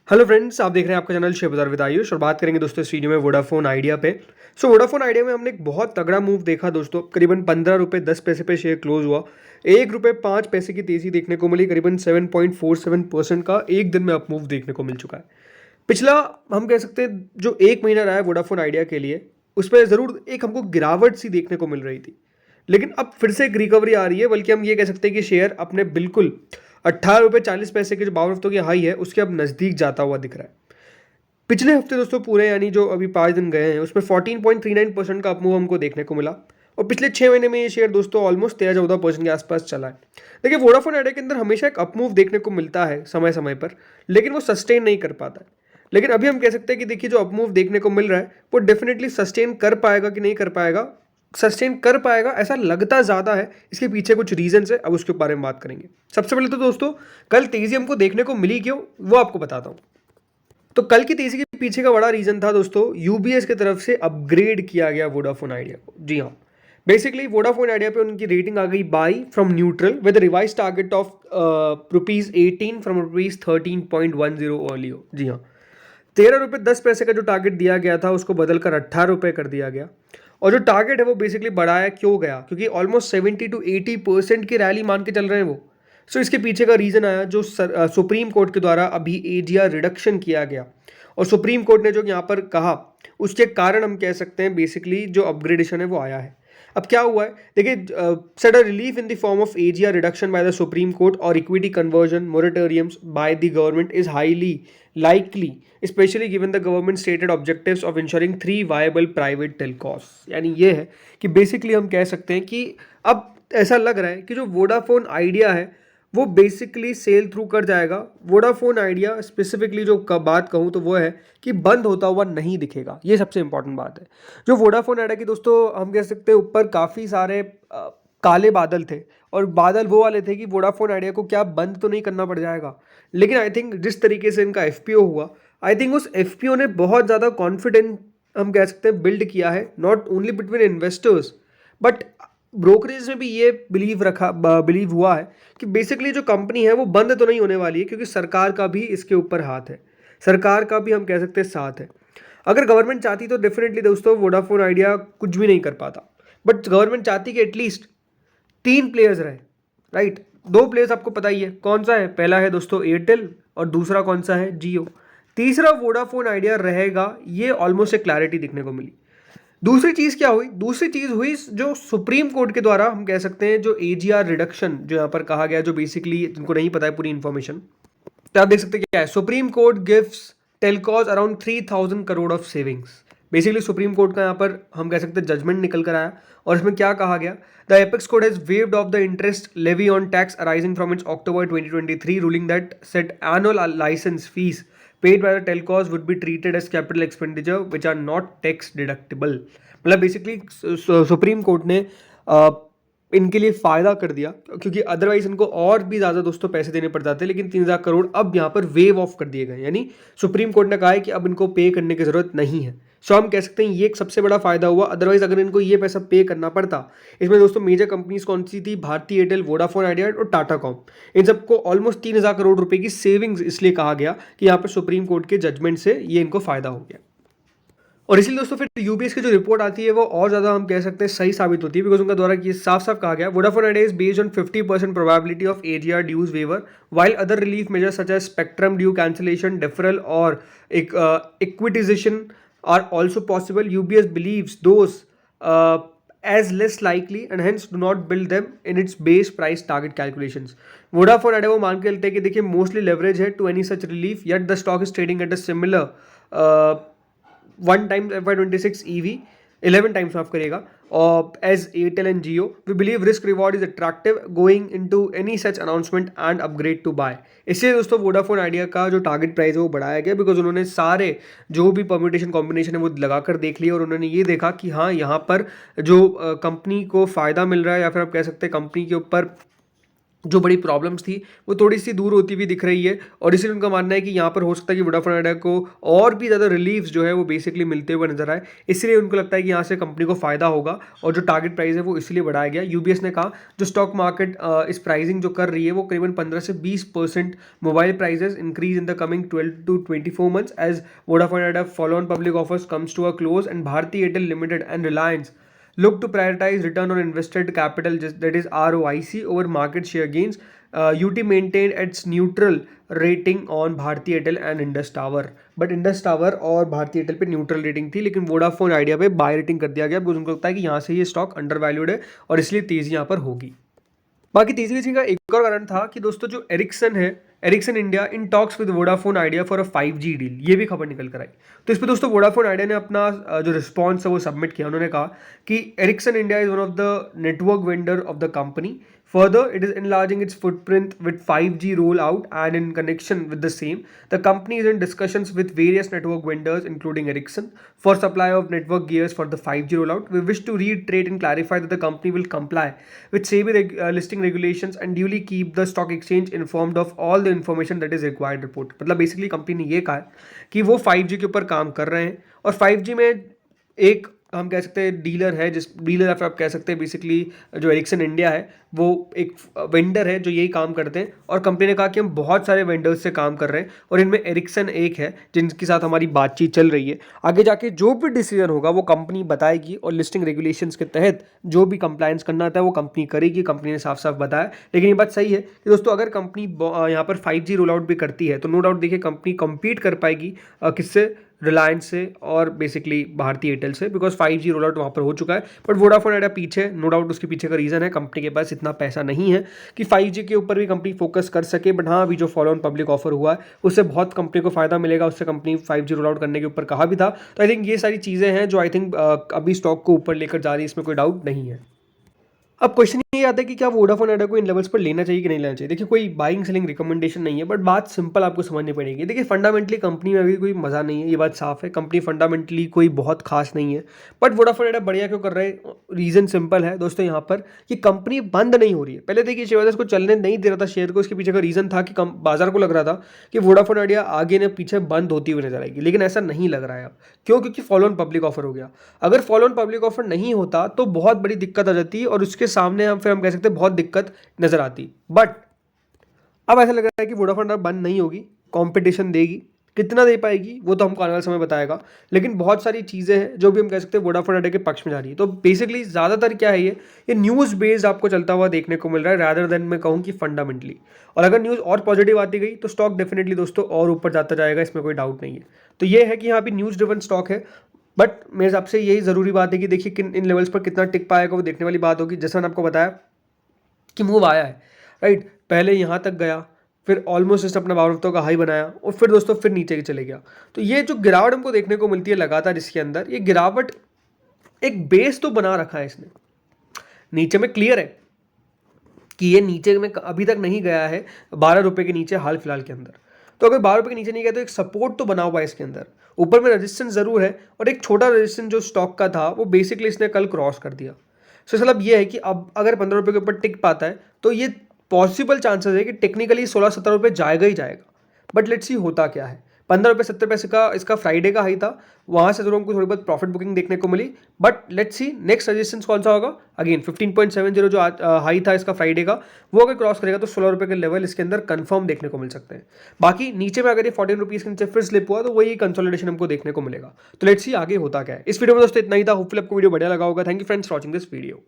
Hello friends, आप देख रहे हैं आपका चैनल शेयर बाजार विद आयुष और बात करेंगे दोस्तों इस वीडियो में वोडाफोन आइडिया पे। वोडाफोन आइडिया में हमने एक बहुत तगड़ा मूव देखा दोस्तों। करीबन 15 रुपये 10 पैसे पे शेयर क्लोज हुआ। 1 रुपये 5 पैसे की तेजी देखने को मिली। करीबन 7.47% का एक दिन में अप मूव देखने को मिल चुका है। पिछला हम कह सकते हैं जो एक महीना रहा है वोडाफोन आइडिया के लिए, उस पर ज़रूर एक हमको गिरावट सी देखने को मिल रही थी, लेकिन अब फिर से एक रिकवरी आ रही है। बल्कि हम ये कह सकते हैं कि शेयर अपने बिल्कुल 18 रुपये 40 पैसे के जो 52 हफ्तों की हाई है उसके अब नज़दीक जाता हुआ दिख रहा है। पिछले हफ्ते दोस्तों पूरे यानी जो अभी 5 दिन गए हैं उसमें 14.39% का अपमूव हमको देखने को मिला। और पिछले 6 महीने में ये शेयर दोस्तों ऑलमोस्ट 13-14% के आसपास चला है। देखिए, वोडाफोन आइडिया के अंदर हमेशा एक अपमूव देखने को मिलता है समय समय पर, लेकिन वो सस्टेन नहीं कर पाता है। लेकिन अभी हम कह सकते हैं कि देखिए जो अपमूव देखने को मिल रहा है वो डेफिनेटली सस्टेन कर पाएगा कि नहीं कर पाएगा। सस्टेन कर पाएगा ऐसा लगता ज़्यादा है। इसके पीछे कुछ रीजंस है, अब उसके बारे में बात करेंगे। सबसे पहले तो दोस्तों कल तेजी हमको देखने को मिली क्यों, वो आपको बताता हूँ। तो कल की तेजी के पीछे का बड़ा रीजन था दोस्तों, यूबीएस की तरफ से अपग्रेड किया गया वोडाफोन आइडिया को। जी हाँ, बेसिकली वोडाफोन आइडिया पे उनकी रेटिंग आ गई buy from neutral with revise target of ₹18 from ₹13.10 earlier. जी हाँ, 13 रुपये 10 पैसे का जो टारगेट दिया गया था उसको बदलकर 18 रुपये कर दिया गया। और जो टारगेट है वो बेसिकली बढ़ाया क्यों गया, क्योंकि ऑलमोस्ट 70 to 80% की रैली मान के चल रहे हैं वो। इसके पीछे का रीज़न आया जो सुप्रीम कोर्ट के द्वारा अभी एजीआर रिडक्शन किया गया। और सुप्रीम कोर्ट ने जो यहाँ पर कहा उसके कारण हम कह सकते हैं बेसिकली जो अपग्रेडेशन है वो आया है। अब क्या हुआ है देखिए, set a relief in the form of AGR reduction by the supreme court और equity conversion moratoriums by the government is highly likely, especially given the government stated objectives of ensuring 3 viable private telcos। यानी ये है कि basically हम कह सकते हैं कि अब ऐसा लग रहा है कि जो वोडाफोन आइडिया है वो बेसिकली सेल थ्रू कर जाएगा। वोडाफोन आइडिया स्पेसिफिकली जो बात कहूँ तो वो है कि बंद होता हुआ नहीं दिखेगा। ये सबसे इंपॉर्टेंट बात है। जो वोडाफोन आइडिया की दोस्तों हम कह सकते हैं ऊपर काफ़ी सारे काले बादल थे, और बादल वो वाले थे कि वोडाफोन आइडिया को क्या बंद तो नहीं करना पड़ जाएगा। लेकिन आई थिंक जिस तरीके से इनका एफपीओ हुआ, आई थिंक उस एफपीओ ने बहुत ज़्यादा कॉन्फिडेंट हम कह सकते हैं बिल्ड किया है, not only between investors but brokerage में भी ये बिलीव हुआ है कि बेसिकली जो कंपनी है वो बंद तो नहीं होने वाली है, क्योंकि सरकार का भी इसके ऊपर हाथ है, सरकार का भी हम कह सकते हैं साथ है। अगर गवर्नमेंट चाहती तो डेफिनेटली दोस्तों वोडाफोन आइडिया कुछ भी नहीं कर पाता, बट गवर्नमेंट चाहती कि एटलीस्ट 3 प्लेयर्स रहे, राइट। 2 प्लेयर्स आपको पता ही है कौन सा है, पहला है दोस्तों एयरटेल और दूसरा कौन सा है, जियो। तीसरा वोडाफोन आइडिया रहेगा, ये ऑलमोस्ट एक क्लैरिटी दिखने को मिली। दूसरी चीज़ क्या हुई, दूसरी चीज़ हुई जो सुप्रीम कोर्ट के द्वारा हम कह सकते हैं जो एजीआर रिडक्शन जो यहाँ पर कहा गया, जो बेसिकली जिनको नहीं पता है पूरी इन्फॉर्मेशन, तो आप देख सकते हैं क्या है। Supreme court gives telcos around 3000 crore of savings. Basically supreme court का यहाँ पर हम कह सकते हैं जजमेंट निकल कर आया, और इसमें क्या कहा गया, the apex court has waived off the interest levy on tax arising from its October 2023 ruling that set annual licence fees paid by the telcos would be treated as capital expenditure which are not tax deductible। मतलब basically supreme court ने इनके लिए फ़ायदा कर दिया, क्योंकि otherwise इनको और भी ज़्यादा दोस्तों पैसे देने पड़ जाते हैं। लेकिन 3000 करोड़ अब यहाँ पर वेव ऑफ कर दिए गए, यानी सुप्रीम कोर्ट ने कहा है कि अब इनको पे करने की ज़रूरत नहीं है। हम कह सकते हैं ये एक सबसे बड़ा फायदा हुआ। अदरवाइज अगर इनको ये पैसा पे करना पड़ता, इसमें दोस्तों मेजर कंपनीज कौन सी थी, भारती एयरटेल, वोडाफोन आइडिया और टाटा कॉम, इन सबको ऑलमोस्ट 3000 करोड़ रुपए की सेविंग्स इसलिए कहा गया कि यहाँ पर सुप्रीम कोर्ट के जजमेंट से ये इनको फायदा हो गया। और इसलिए दोस्तों फिर यूबीएस की जो रिपोर्ट आती है वो और ज़्यादा हम कह सकते हैं सही साबित होती है, बिकॉज उनका द्वारा ये साफ साफ कहा गया, Vodafone Idea is based on 50% probability of AGR dues waiver while other relief measures such as spectrum due cancellation, deferral or equitization are also possible. UBS believes those as less likely and hence do not build them in its base price target calculations। Vodafone Idea वो मान के चलते हैं कि देखिए mostly leverage है to any such relief, yet the stock is trading at a similar 1 times FY26 EV, 11 times माफ करिएगा, as Airtel and Jio। We believe risk reward is attractive going into any such announcement and upgrade to buy। इसलिए दोस्तों Vodafone idea का जो target price है वो बढ़ाया गया, बिकॉज उन्होंने सारे जो भी परम्यूटेशन कॉम्बिनेशन है वो लगाकर देख लिया, और उन्होंने ये देखा कि हाँ यहाँ पर जो कंपनी को फ़ायदा मिल रहा है, या फिर आप कह सकते हैं कंपनी के ऊपर जो बड़ी प्रॉब्लम्स थी वो थोड़ी सी दूर होती हुई दिख रही है और इसलिए उनका मानना है कि यहाँ पर हो सकता है कि वोडाफोन आइडिया को और भी ज़्यादा रिलीफ्स जो है वो बेसिकली मिलते हुए नजर आए। इसलिए उनको लगता है कि यहाँ से कंपनी को फायदा होगा और जो टारगेट प्राइस है वो इसलिए बढ़ाया गया। यूबीएस ने कहा जो स्टॉक मार्केट इस प्राइसिंग जो कर रही है वो करीबन 15 से 20% mobile prices increase in the coming 12 to 24 months as Vodafone Idea follow on public offers comes to a close and Bharti Airtel limited and Reliance look to prioritize return on invested capital, that is ROIC, over market share gains. UT maintained its neutral rating on Bharti Airtel and Indus Tower, but Indus tower और Bharti Airtel पे neutral rating थी, लेकिन Vodafone idea पे buy rating कर दिया गया because उनको लगता है कि यहाँ से ये स्टॉक अंडर वैल्यूड है और इसलिए तेजी यहाँ पर होगी। बाकी तीसरी चीज का एक और कारण था कि दोस्तों जो एरिक्सन है, Ericsson India in talks with Vodafone Idea for a 5G deal, ये भी खबर निकल कर आई। तो इस पर दोस्तों वोडाफोन आइडिया ने अपना जो रिस्पॉन्स है वो सबमिट किया। उन्होंने कहा कि Ericsson India is one of the network vendor of the company. Further, it is enlarging its footprint with 5G rollout, and in connection with the same, the company is in discussions with various network vendors, including Ericsson, for supply of network gears for the 5G rollout. We wish to reiterate and clarify that the company will comply with SEBI listing regulations and duly keep the stock exchange informed of all the information that is required report. मतलब basically company ने ये कहा है कि वो 5G के ऊपर काम कर रहे हैं और 5G में एक हम कह सकते हैं डीलर है, जिस डीलर या फिर आप कह सकते हैं बेसिकली जो एरिक्सन इंडिया है वो एक वेंडर है जो यही काम करते हैं। और कंपनी ने कहा कि हम बहुत सारे वेंडर्स से काम कर रहे हैं और इनमें एरिक्सन एक है जिनके साथ हमारी बातचीत चल रही है। आगे जाके जो भी डिसीजन होगा वो कंपनी बताएगी और लिस्टिंग रेगुलेशंस के तहत जो भी कंप्लायंस करना था वो कंपनी करेगी। कंपनी ने साफ साफ बताया। लेकिन ये बात सही है कि दोस्तों अगर कंपनी यहाँ पर 5G रोल आउट भी करती है तो नो डाउट देखिए कंपनी कम्पीट कर पाएगी किससे, रिलायंस से और बेसिकली भारती एयरटेल से, बिकॉज 5G रोल आउट वहाँ पर हो चुका है। बट वोडाफोन आइडिया पीछे, नो डाउट उसके पीछे का रीज़न है कंपनी के पास इतना पैसा नहीं है कि 5G के ऊपर भी कंपनी फोकस कर सके। बट हाँ, अभी जो फॉलो ऑन पब्लिक ऑफर हुआ है उससे बहुत कंपनी को फायदा मिलेगा, उससे कंपनी 5G रोल आउट करने के ऊपर कहा भी था। तो आई थिंक ये सारी चीज़ें हैं जो आई थिंक अभी स्टॉक को ऊपर लेकर जा रही है, इसमें कोई डाउट नहीं है। अब क्वेश्चन ये आता है कि क्या वोडाफोन आइडिया को इन लेवल्स पर लेना चाहिए कि नहीं लेना चाहिए। देखिए कोई बाइंग सेलिंग रिकमेंडेशन नहीं है, बट बात सिंपल आपको समझनी पड़ेगी। देखिए फंडामेंटली कंपनी में अभी कोई मजा नहीं है, ये बात साफ है। कंपनी फंडामेंटली कोई बहुत खास नहीं है, बट वोडाफोन आइडिया बढ़िया क्यों कर रहे हैं, रीजन सिंपल है दोस्तों यहाँ पर कि कंपनी बंद नहीं हो रही है। पहले देखिए शेयर को चलने नहीं दे रहा था शेयर को, इसके पीछे का रीजन था कि बाजार को लग रहा था कि वोडाफोन आइडिया आगे ने पीछे बंद होती हुई नजर आएगी, लेकिन ऐसा नहीं लग रहा है अब। क्यों? क्योंकि फॉलो ऑन पब्लिक ऑफर हो गया। अगर फॉलो ऑन पब्लिक ऑफर नहीं होता तो बहुत बड़ी दिक्कत आ जाती है और उसके सामने हम कह सकते हैं बहुत दिक्कत नजर आती। बट अब ऐसा लग रहा है कि वोडाफोन बंद नहीं होगी, कंपटीशन देगी। कितना दे पाएगी वो तो हमको आने वाले समय बताएगा, लेकिन बहुत सारी चीज़ें हैं जो भी हम कह सकते हैं वोडाफोन आइडिया के पक्ष में जा रही है। तो बेसिकली ज़्यादातर क्या है, ये न्यूज़ बेस्ड आपको चलता हुआ देखने को मिल रहा है रादर देन मैं कहूँ कि फंडामेंटली। और अगर न्यूज़ और पॉजिटिव आती गई तो स्टॉक डेफिनेटली दोस्तों और ऊपर जाता जाएगा, इसमें कोई डाउट नहीं है। तो ये है कि यहाँ पे न्यूज़ ड्रिवन स्टॉक है, बट मेरे हिसाब से यही ज़रूरी बात है कि देखिए किन इन लेवल्स पर कितना टिक पाएगा वो देखने वाली बात होगी। जैसा मैंने आपको बताया कि मूव आया है, राइट, पहले यहाँ तक गया, फिर ऑलमोस्ट जस्ट अपना 52 हफ्तों का हाई बनाया और फिर दोस्तों फिर नीचे चले गया। तो ये जो गिरावट हमको देखने को मिलती है लगातार इसके अंदर, ये गिरावट एक बेस तो बना रखा है इसने। नीचे में क्लियर है कि ये नीचे में अभी तक नहीं गया है 12 रुपये के नीचे हाल फिलहाल के अंदर। तो अगर 12 रुपये के नीचे नहीं गया तो एक सपोर्ट तो बना हुआ है इसके अंदर। ऊपर में रेजिस्टेंस जरूर है और एक छोटा रेजिस्टेंस जो स्टॉक का था वो बेसिकली इसने कल क्रॉस कर दिया। सो मतलब ये है कि अब अगर 15 रुपये के ऊपर टिक पाता है तो ये पॉसिबल चांसेस है कि टेक्निकली 16-17 रुपये जाएगा ही जाएगा। बट लेट्स सी होता क्या है। 15 रुपये 70 पैसे का इसका फ्राइडे का हाई था, वहाँ से जरूर हमको थोड़ी बहुत प्रॉफिट बुकिंग देखने को मिली। But let's see next resistance कौन सा होगा। अगेन 15.70 जो हाई था इसका फ्राइडे का, वो अगर क्रॉस करेगा तो 16 रुपये के लेवल इसके अंदर कंफर्म देखने को मिल सकते हैं। बाकी नीचे में अगर ये 14 रुपीज़ के नीचे फिर स्लिप हुआ तो वही कंसोलिडेशन हमको देखने को मिलेगा। तो लेट्स सी आगे होता क्या है। इस वीडियो में दोस्तों इतना ही था। होपफुली आपको वीडियो बढ़िया लगा होगा। Thank you friends for watching this video.